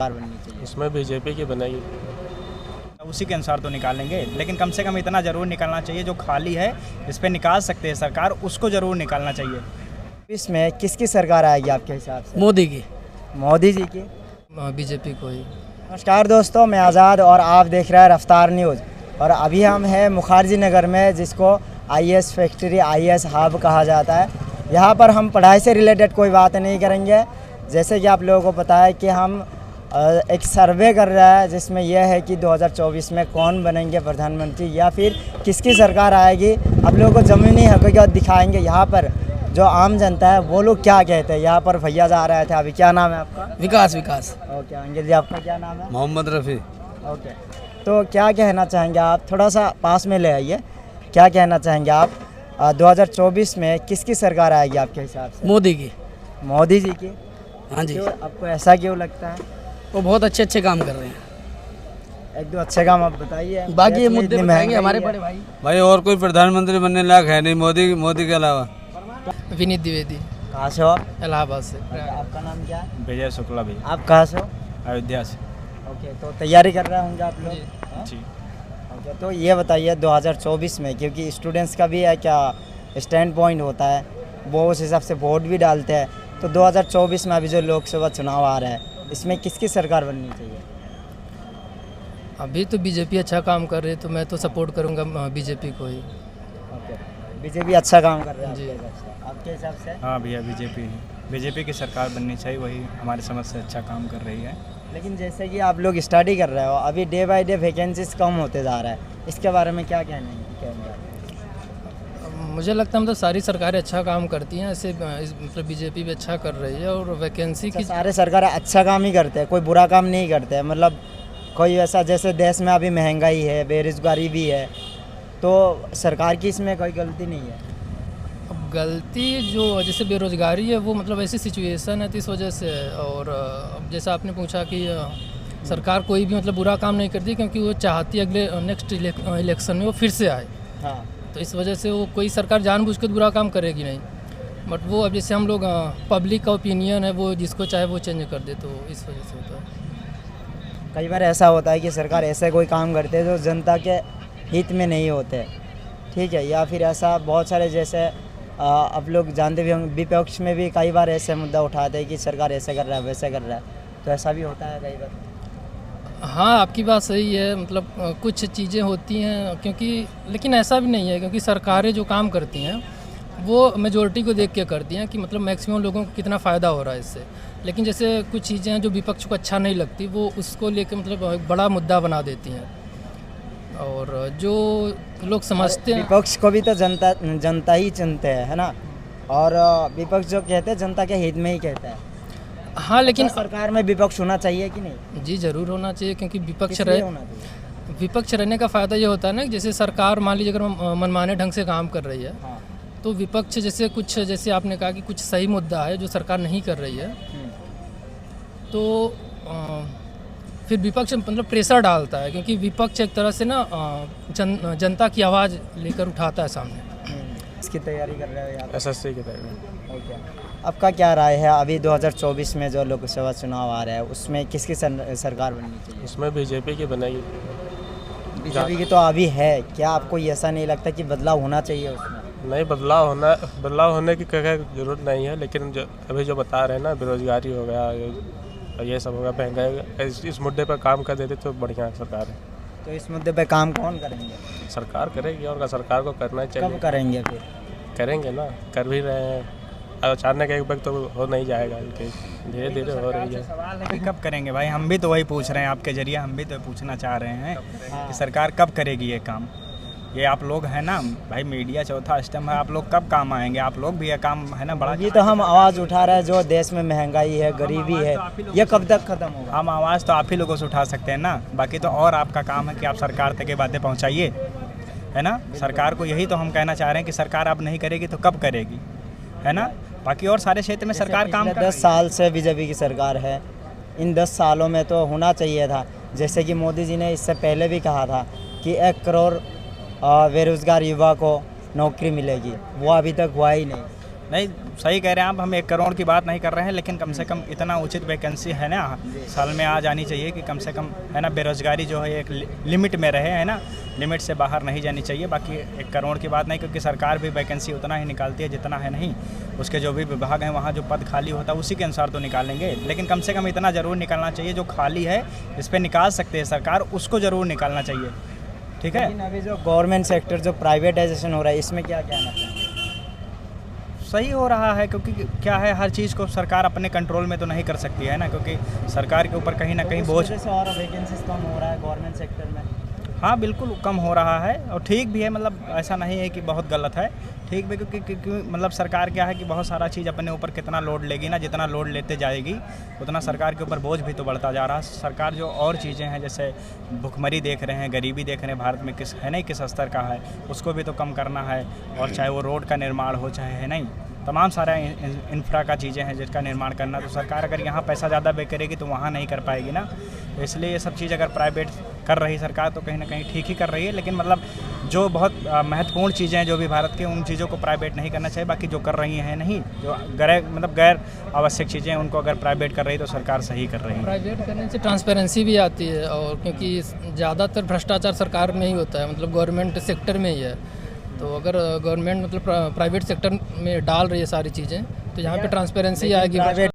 सरकार बननी चाहिए। इसमें बीजेपी की बनेगी। उसी के अनुसार तो निकालेंगे, लेकिन कम से कम इतना ज़रूर निकालना चाहिए जो खाली है, इस पर निकाल सकते हैं सरकार, उसको ज़रूर निकालना चाहिए। इसमें किसकी सरकार आएगी आपके हिसाब से? मोदी की। मोदी जी की? बीजेपी को ही। नमस्कार दोस्तों, मैं आज़ाद और आप देख रहे हैं रफ्तार न्यूज़। और अभी हम हैं मुखर्जी नगर में, जिसको आईएएस फैक्ट्री, आईएएस हब कहा जाता है। यहाँ पर हम पढ़ाई से रिलेटेड कोई बात नहीं करेंगे। जैसे कि आप लोगों को पता है कि हम एक सर्वे कर रहा है, जिसमें यह है कि 2024 में कौन बनेंगे प्रधानमंत्री या फिर किसकी सरकार आएगी। आप लोगों को ज़मीनी हकीकत दिखाएंगे। यहाँ पर जो आम जनता है वो लोग क्या कहते हैं। यहाँ पर भैया जा रहे थे। अभी क्या नाम है आपका? विकास। ओके अंकिल जी, आपका क्या नाम है? मोहम्मद रफ़ी। ओके, तो क्या कहना चाहेंगे आप? थोड़ा सा पास में ले आइए। क्या कहना चाहेंगे आप 2024 में किसकी सरकार आएगी आपके हिसाब से? मोदी की। मोदी जी की? हाँ जी। क्यों, आपको ऐसा क्यों लगता है? वो बहुत अच्छे काम कर रहे हैं। एक दो अच्छे काम आप बताइए। बाकी ये इतनी मुद्दे महंगाई बताएंगे हमारे है। बड़े भाई। भाई और कोई प्रधानमंत्री बनने लायक है नहीं मोदी के अलावा। विनीत द्विवेदी, कहाँ से हो आप? इलाहाबाद से। आपका नाम क्या है? विजय शुक्ला भैया, आप कहाँ से हो? अयोध्या से। ओके, तो तैयारी कर रहे होंगे आप लोग? हाँ? जी। ओके, तो ये बताइए 2024 में, क्योंकि स्टूडेंट्स का भी है क्या स्टैंड पॉइंट होता है, वो उस हिसाब से वोट भी डालते हैं। तो 2024 में अभी जो लोकसभा चुनाव आ रहा है, इसमें किसकी सरकार बननी चाहिए? अभी तो बीजेपी अच्छा काम कर रही है, तो मैं तो सपोर्ट करूंगा बीजेपी को ही। ओके, बीजेपी अच्छा काम कर रहा है जी। आपके हिसाब से? हाँ भैया, बीजेपी की सरकार बननी चाहिए, वही हमारी समझ से अच्छा काम कर रही है। लेकिन जैसे कि आप लोग स्टडी कर रहे हो, अभी डे बाय डे वैकेंसीज कम होते जा रहा है, इसके बारे में क्या कहना है? मुझे लगता है मतलब सारी सरकारें अच्छा काम करती हैं, ऐसे मतलब बीजेपी भी अच्छा कर रही है। और वैकेंसी की सारे सरकारें अच्छा काम ही करते हैं, कोई बुरा काम नहीं करते हैं। मतलब कोई ऐसा, जैसे देश में अभी महंगाई है, बेरोजगारी भी है, तो सरकार की इसमें कोई गलती नहीं है। अब गलती जो जैसे बेरोजगारी है, वो मतलब ऐसी सिचुएशन है तो इस वजह से है। और अब जैसा आपने पूछा कि सरकार कोई भी मतलब बुरा काम नहीं करती, क्योंकि वो चाहती है अगले नेक्स्ट इलेक्शन में वो फिर से आए। हाँ, तो इस वजह से वो कोई सरकार जानबूझ के बुरा काम करेगी नहीं। बट वो अब जैसे हम लोग पब्लिक का ओपिनियन है, वो जिसको चाहे वो चेंज कर दे, तो इस वजह से होता है। कई बार ऐसा होता है कि सरकार ऐसे कोई काम करते हैं जो जनता के हित में नहीं होते, ठीक है। या फिर ऐसा बहुत सारे, जैसे आप लोग जानते भी होंगे, विपक्ष में भी कई बार ऐसे मुद्दा उठाते हैं कि सरकार ऐसे कर रहा है, वैसे कर रहा है, तो ऐसा भी होता है कई बार। हाँ, आपकी बात सही है। मतलब कुछ चीज़ें होती हैं, क्योंकि लेकिन ऐसा भी नहीं है, क्योंकि सरकारें जो काम करती हैं वो मेजोरिटी को देख के करती हैं कि मतलब मैक्सिमम लोगों को कितना फ़ायदा हो रहा है इससे। लेकिन जैसे कुछ चीज़ें हैं जो विपक्ष को अच्छा नहीं लगती, वो उसको लेकर मतलब एक बड़ा मुद्दा बना देती हैं। और जो लोग समझते हैं, विपक्ष को भी तो जनता ही चुनते हैं, है ना। और विपक्ष जो कहते हैं जनता के हित में ही कहता है। हाँ, लेकिन सरकार में विपक्ष होना चाहिए कि नहीं? जी ज़रूर होना चाहिए, क्योंकि किस लिए होना चाहिए? विपक्ष रहने का फ़ायदा ये होता है ना, जैसे सरकार मान लीजिए अगर मनमाने ढंग से काम कर रही है, हाँ। तो विपक्ष जैसे कुछ, जैसे आपने कहा कि कुछ सही मुद्दा है जो सरकार नहीं कर रही है, तो फिर विपक्ष मतलब प्रेशर डालता है, क्योंकि विपक्ष एक तरह से ना जनता की आवाज़ लेकर उठाता है सामने। इसकी तैयारी कर रहे हो आप? एसएससी की तैयारी। ओके, आपका क्या राय है अभी 2024 में जो लोकसभा चुनाव आ रहा है, उसमें किसकी सरकार बननी चाहिए? इसमें बीजेपी की बनेगी। बीजेपी की तो अभी है, क्या आपको ये ऐसा नहीं लगता कि बदलाव होना चाहिए उसमें? नहीं, बदलाव होने की क्या जरूरत नहीं है, लेकिन जो अभी जो बता रहे हैं ना, बेरोजगारी हो गया, ये सब हो गया, महंगाई, इस मुद्दे पर काम कर देते तो बढ़िया सरकार है। तो इस मुद्दे पे काम कौन करेंगे? सरकार करेगी, और सरकार को करना चाहिए। कब करेंगे फिर? करेंगे ना, कर भी रहे हैं। अचानक एक वक्त तो हो नहीं जाएगा, इनके धीरे धीरे हो रही है। सवाल है कि कब करेंगे भाई, हम भी तो वही पूछ रहे हैं आपके जरिए, हम भी तो पूछना चाह रहे हैं कि सरकार कब करेगी ये काम। ये आप लोग है ना भाई, मीडिया चौथा स्तंभ है, आप लोग कब काम आएंगे? आप लोग भी ये काम है ना बड़ा, ये तो हम आवाज़ उठा रहे हैं, जो देश में महंगाई है, गरीबी है, ये कब तक खत्म होगा? हम आवाज़ तो आप ही लोगों से उठा सकते हैं ना, बाकी तो और आपका काम है कि आप सरकार तक ये बातें पहुंचाइए, है ना। सरकार को यही तो हम कहना चाह रहे हैं कि सरकार अब नहीं करेगी तो कब करेगी, है ना। बाकी और सारे क्षेत्र में सरकार काम कर 10 साल से बीजेपी की सरकार है, इन 10 सालों में तो होना चाहिए था। जैसे कि मोदी जी ने इससे पहले भी कहा था कि 1 करोड़ बेरोजगार युवा को नौकरी मिलेगी, वो अभी तक हुआ ही नहीं। नहीं, सही कह रहे हैं आप, हम 1 करोड़ की बात नहीं कर रहे हैं, लेकिन कम से कम इतना उचित वैकेंसी है ना साल में आ जानी चाहिए कि कम से कम है ना बेरोजगारी जो है एक लिमिट में रहे, है ना, लिमिट से बाहर नहीं जानी चाहिए। बाकी 1 करोड़ की बात नहीं, क्योंकि सरकार भी वैकेंसी उतना ही निकालती है जितना है नहीं, उसके जो भी विभाग हैं वहाँ जो पद खाली होता है उसी के अनुसार तो निकालेंगे, लेकिन कम से कम इतना ज़रूर निकालना चाहिए जो खाली है इस पर निकाल सकते हैं सरकार, उसको ज़रूर निकालना चाहिए। ठीक है, लेकिन अभी जो गवर्नमेंट सेक्टर जो प्राइवेटाइजेशन हो रहा है इसमें क्या कहना चाहिए? सही हो रहा है, क्योंकि क्या है, हर चीज़ को सरकार अपने कंट्रोल में तो नहीं कर सकती है ना, क्योंकि सरकार के ऊपर कहीं ना कहीं बोझ। उस वजह से और वैकेंसीज कम हो रहा है गवर्नमेंट सेक्टर में। हाँ बिल्कुल कम हो रहा है, और ठीक भी है, मतलब ऐसा नहीं है कि बहुत गलत है, ठीक भी, क्योंकि मतलब सरकार क्या है कि बहुत सारा चीज़ अपने ऊपर कितना लोड लेगी ना, जितना लोड लेते जाएगी उतना सरकार के ऊपर बोझ भी तो बढ़ता जा रहा है। सरकार जो और चीज़ें हैं जैसे भुखमरी देख रहे हैं, गरीबी देख रहे हैं, भारत में किस है नहीं किस स्तर का है, उसको भी तो कम करना है, और चाहे वो रोड का निर्माण हो चाहे है नहीं, तमाम सारा इंफ्रा का चीज़ें हैं जिसका निर्माण करना, तो सरकार अगर यहाँ पैसा ज़्यादा बे करेगी तो वहाँ नहीं कर पाएगी ना, तो इसलिए ये सब चीज़ अगर प्राइवेट कर रही सरकार तो कहीं ना कहीं ठीक ही कर रही है, लेकिन मतलब जो बहुत महत्वपूर्ण चीज़ें हैं जो भी भारत के, उन चीज़ों को प्राइवेट नहीं करना चाहिए। बाकी जो कर रही हैं नहीं, जो गैर आवश्यक चीज़ें हैं उनको अगर प्राइवेट कर रही है तो सरकार सही कर रही है। प्राइवेट करने से ट्रांसपेरेंसी भी आती है, और क्योंकि ज़्यादातर भ्रष्टाचार सरकार में ही होता है, मतलब गवर्नमेंट सेक्टर में ही है, तो अगर गवर्नमेंट मतलब प्राइवेट सेक्टर में डाल रही है सारी चीज़ें तो यहाँ पे ट्रांसपेरेंसी आएगी।